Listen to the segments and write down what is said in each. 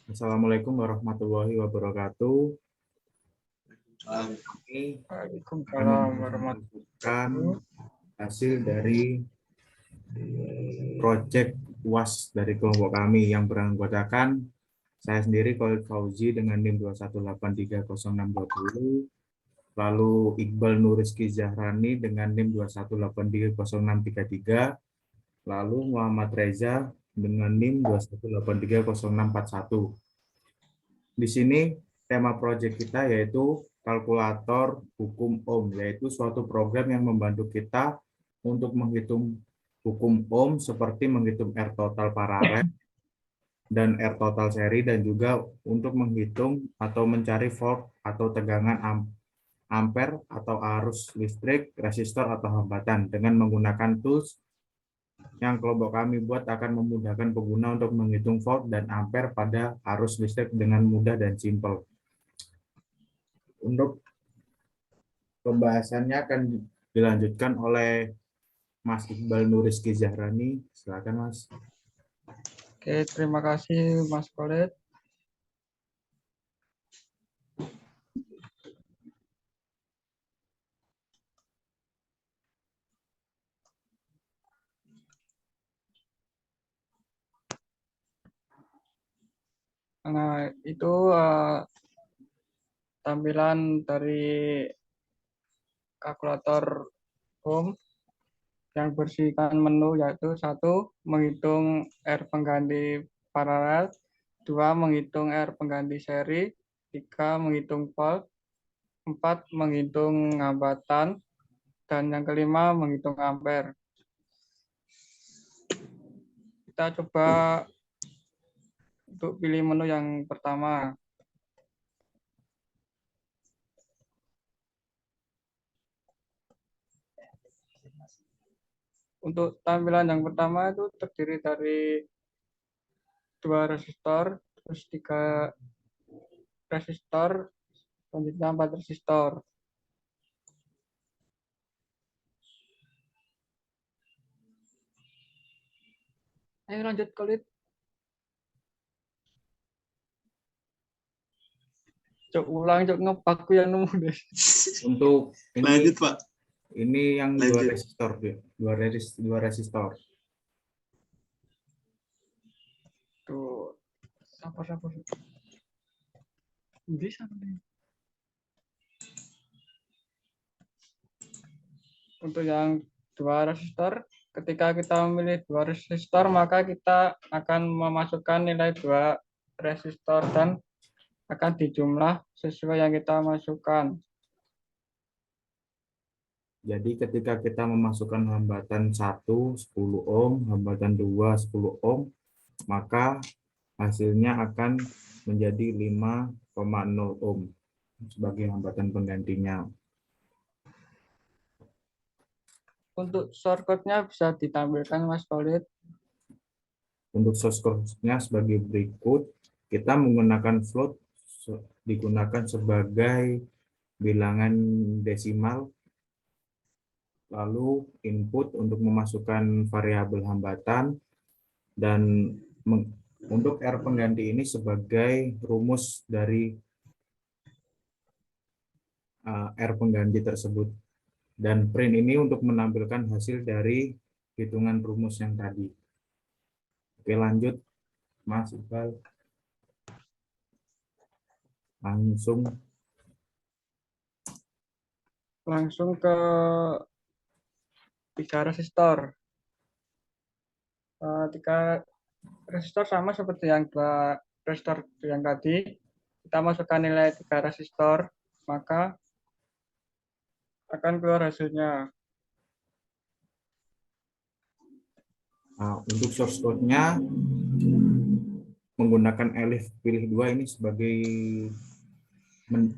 Assalamualaikum warahmatullahi wabarakatuh. Kami akan Waalaikumsalam mempresentasikan warahmatullahi hasil dari proyek UAS dari kelompok kami yang beranggotakan saya sendiri Khalid Fauzi dengan NIM 2183060, lalu Iqbal Nurizki Zahrani dengan NIM 2183063, lalu Muhammad Reza dengan NIM 2183061. Di sini tema proyek kita yaitu kalkulator hukum ohm, yaitu suatu program yang membantu kita untuk menghitung hukum ohm seperti menghitung R total paralel dan R total seri, dan juga untuk menghitung atau mencari volt atau tegangan ampere atau arus listrik, resistor atau hambatan dengan menggunakan tools yang kelompok kami buat akan memudahkan pengguna untuk menghitung volt dan ampere pada arus listrik dengan mudah dan simpel. Untuk pembahasannya akan dilanjutkan oleh Mas Iqbal Nurizki Zahrani. Silakan, Mas. Oke, terima kasih Mas Khalid. Nah, itu tampilan dari kalkulator ohm yang bersihkan menu, yaitu 1. Menghitung R pengganti paralel, 2. Menghitung R pengganti seri, 3. Menghitung volt, 4. Menghitung hambatan, dan yang kelima menghitung ampere. Kita coba untuk pilih menu yang pertama. Untuk tampilan yang pertama itu terdiri dari 2 resistor, terus 3 resistor, selanjutnya 4 resistor. Ayo lanjut, Khalid. Cok ulang, cok ngepak yang nemu deh. Untuk ini, lanjut, Pak. Ini yang Lanjut. dua resistor. Tuh, sabar. Bisa nih. Untuk yang 2 resistor, ketika kita memilih 2 resistor, maka kita akan memasukkan nilai 2 resistor dan akan dijumlah sesuai yang kita masukkan. Jadi ketika kita memasukkan hambatan 1 10 ohm, hambatan 2 10 ohm, maka hasilnya akan menjadi 5,0 ohm sebagai hambatan penggantinya. Untuk shortcut-nya bisa ditampilkan, Mas Khalid. Untuk source code-nya sebagai berikut, kita menggunakan float digunakan sebagai bilangan desimal, lalu input untuk memasukkan variabel hambatan, dan untuk R pengganti ini sebagai rumus dari R pengganti tersebut, dan print ini untuk menampilkan hasil dari hitungan rumus yang tadi. Oke, lanjut Mas Iqbal. Langsung ke 3 resistor. 3 resistor sama seperti yang 2 resistor yang tadi. Kita masukkan nilai 3 resistor, maka akan keluar hasilnya. Nah, untuk source code-nya menggunakan elif pilih 2 ini sebagai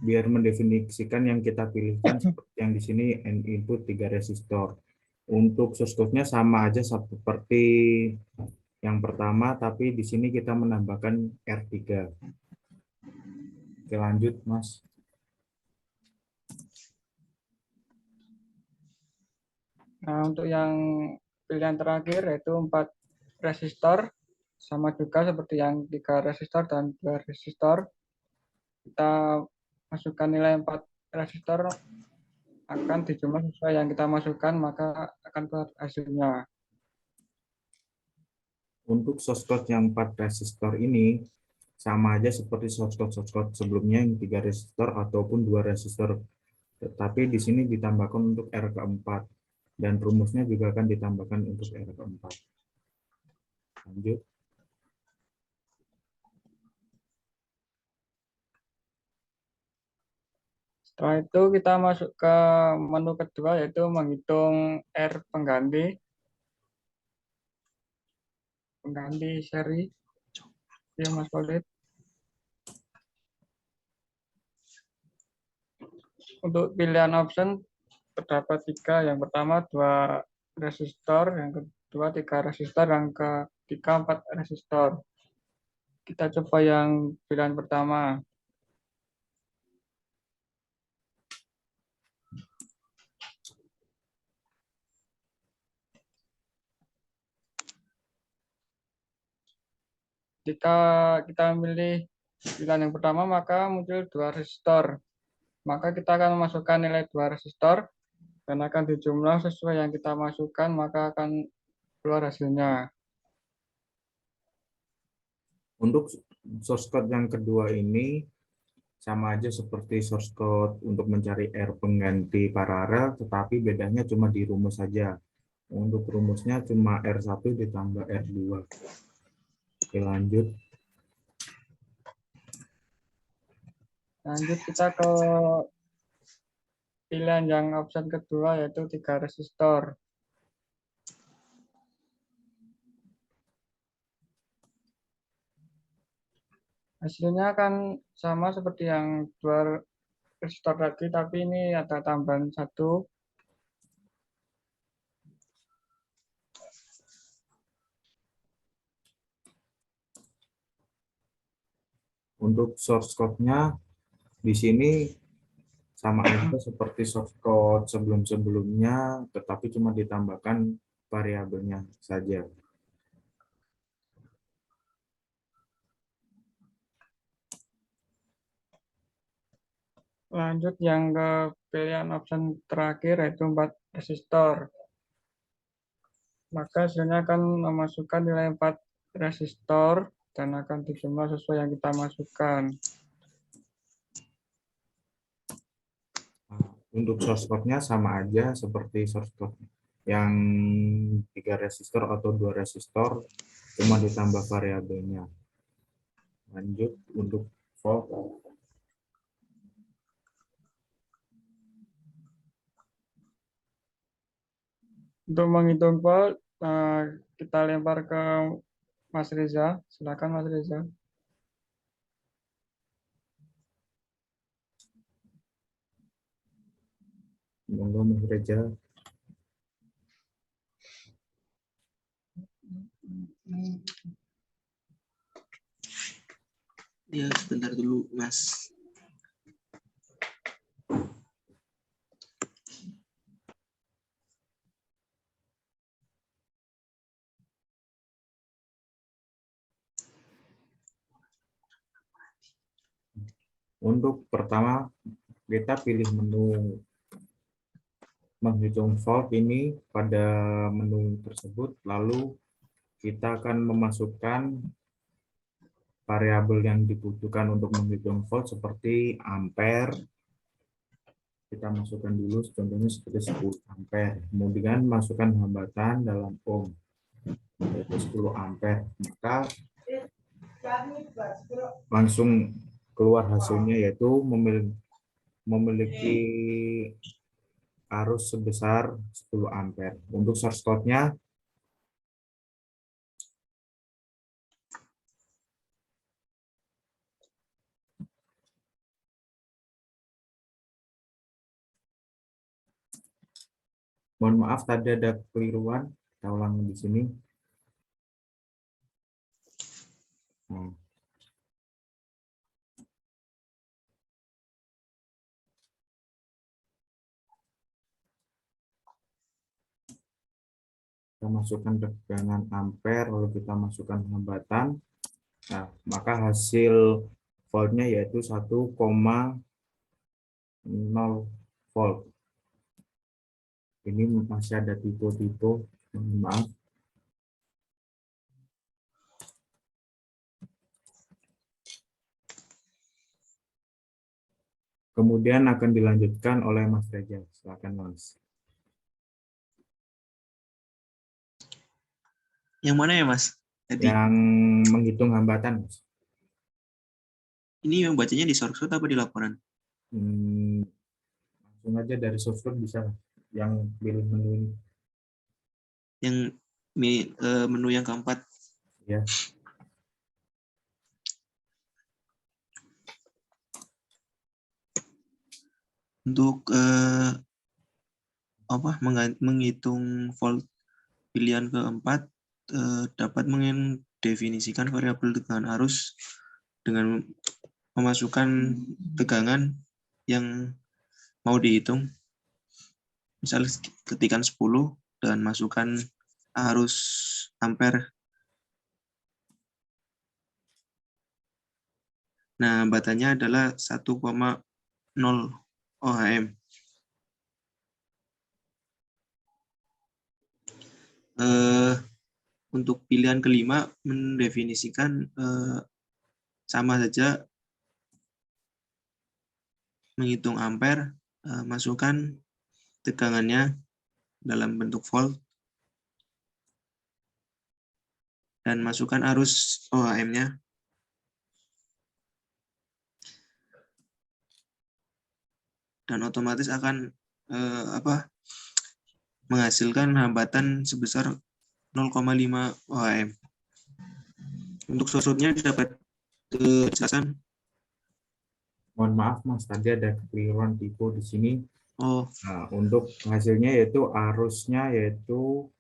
biar mendefinisikan yang kita pilihkan, seperti yang di sini input 3 resistor. Untuk source code-nya sama aja seperti yang pertama, tapi di sini kita menambahkan R3. Oke, lanjut Mas. Nah, untuk yang pilihan terakhir yaitu 4 resistor, sama juga seperti yang 3 resistor dan 2 resistor. Kita masukkan nilai 4 resistor, akan dijumlah sesuai yang kita masukkan, maka akan keluar hasilnya. Untuk source code yang 4 resistor ini sama aja seperti source code sebelumnya yang 3 resistor ataupun 2 resistor. Tetapi di sini ditambahkan untuk R keempat dan rumusnya juga akan ditambahkan untuk R keempat. Lanjut. Setelah itu kita masuk ke menu kedua yaitu menghitung R pengganti seri. Ya, Mas Khalid. Untuk pilihan option terdapat 3. Yang pertama 2 resistor, yang kedua 3 resistor, yang ketiga 4 resistor. Kita coba yang pilihan pertama. Jika kita memilih pilihan yang pertama, maka muncul 2 resistor. Maka kita akan memasukkan nilai 2 resistor dan akan dijumlah sesuai yang kita masukkan, maka akan keluar hasilnya. Untuk source code yang kedua ini sama aja seperti source code untuk mencari R pengganti paralel, tetapi bedanya cuma di rumus saja. Untuk rumusnya cuma R1 ditambah R2. Oke, lanjut. Lanjut kita ke pilihan yang option kedua yaitu 3 resistor. Hasilnya akan sama seperti yang 2 resistor tadi, tapi ini ada tambahan 1. Untuk source code-nya di sini sama aja seperti source code sebelum-sebelumnya, tetapi cuma ditambahkan variabelnya saja. Lanjut yang ke pilihan option terakhir yaitu 4 resistor. Maka hasilnya akan memasukkan nilai 4 resistor dan akan dijumlah sesuai yang kita masukkan. Untuk source code-nya sama aja seperti source code yang 3 resistor atau 2 resistor, cuma ditambah variabelnya. Lanjut untuk volt. Untuk menghitung volt, kita lempar ke Mas Reza. Silakan Mas Reza. Monggo Mas Reza. Ya, sebentar dulu, Mas. Untuk pertama, kita pilih menu menghitung volt ini pada menu tersebut, lalu kita akan memasukkan variabel yang dibutuhkan untuk menghitung volt seperti ampere. Kita masukkan dulu contohnya seperti 10 ampere. Kemudian masukkan hambatan dalam ohm yaitu 10 ampere. Maka langsung keluar hasilnya yaitu memiliki arus sebesar 10 ampere. Untuk source code-nya mohon maaf tadi ada keliruan, kita ulang di sini. Nah. kita masukkan tegangan ampere, lalu kita masukkan hambatan. Nah, maka hasil voltnya yaitu 1,0 volt. Ini masih ada tipe-tipe, maaf. Kemudian akan dilanjutkan oleh Mas Reja. Silakan Mas. Yang mana ya, Mas? Tadi Yang menghitung hambatan, Mas. ini yang bacanya di source code apa di laporan? Langsung aja dari source code bisa, Mas. Yang pilih menu ini. Yang menu yang keempat. Ya. Untuk menghitung volt pilihan keempat, dapat mendefinisikan variabel tegangan arus dengan memasukkan tegangan yang mau dihitung. Misalnya ketikan 10 dan masukkan arus ampere. Nah, hambatannya adalah 1,0 ohm. Untuk pilihan kelima mendefinisikan sama saja, menghitung ampere, masukkan tegangannya dalam bentuk volt, dan masukkan arus ohm-nya. Dan otomatis akan menghasilkan hambatan sebesar 0,5 ohm. Untuk source-nya dapat dijelasan. Mohon maaf Mas, tadi ada kekeliruan tipe di sini. Oh, Nah, untuk hasilnya yaitu arusnya yaitu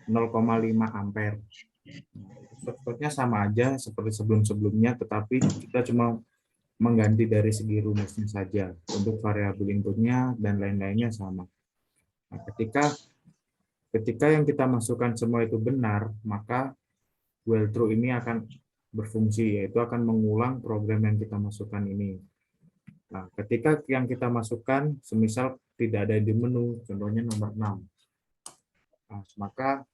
0,5 ampere. Source-nya sama aja seperti sebelum-sebelumnya, tetapi kita cuma mengganti dari segi rumusnya saja. Untuk variabel inputnya dan lain-lainnya sama. Nah, ketika yang kita masukkan semua itu benar, maka while true ini akan berfungsi, yaitu akan mengulang program yang kita masukkan ini. Nah, ketika yang kita masukkan, semisal tidak ada di menu, contohnya nomor 6, nah, maka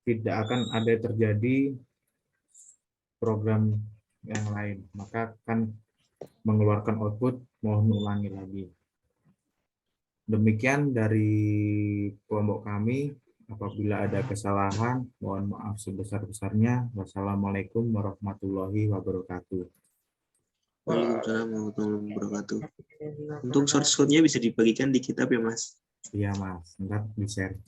tidak akan ada terjadi program yang lain, maka akan mengeluarkan output, mohon ulangi lagi. Demikian dari kelompok kami. Apabila ada kesalahan, mohon maaf sebesar-besarnya. Wassalamualaikum warahmatullahi wabarakatuh. Waalaikumsalam warahmatullahi wabarakatuh. Untuk source code-nya bisa dibagikan di kitab ya, Mas? Iya, Mas. Ntar di-share.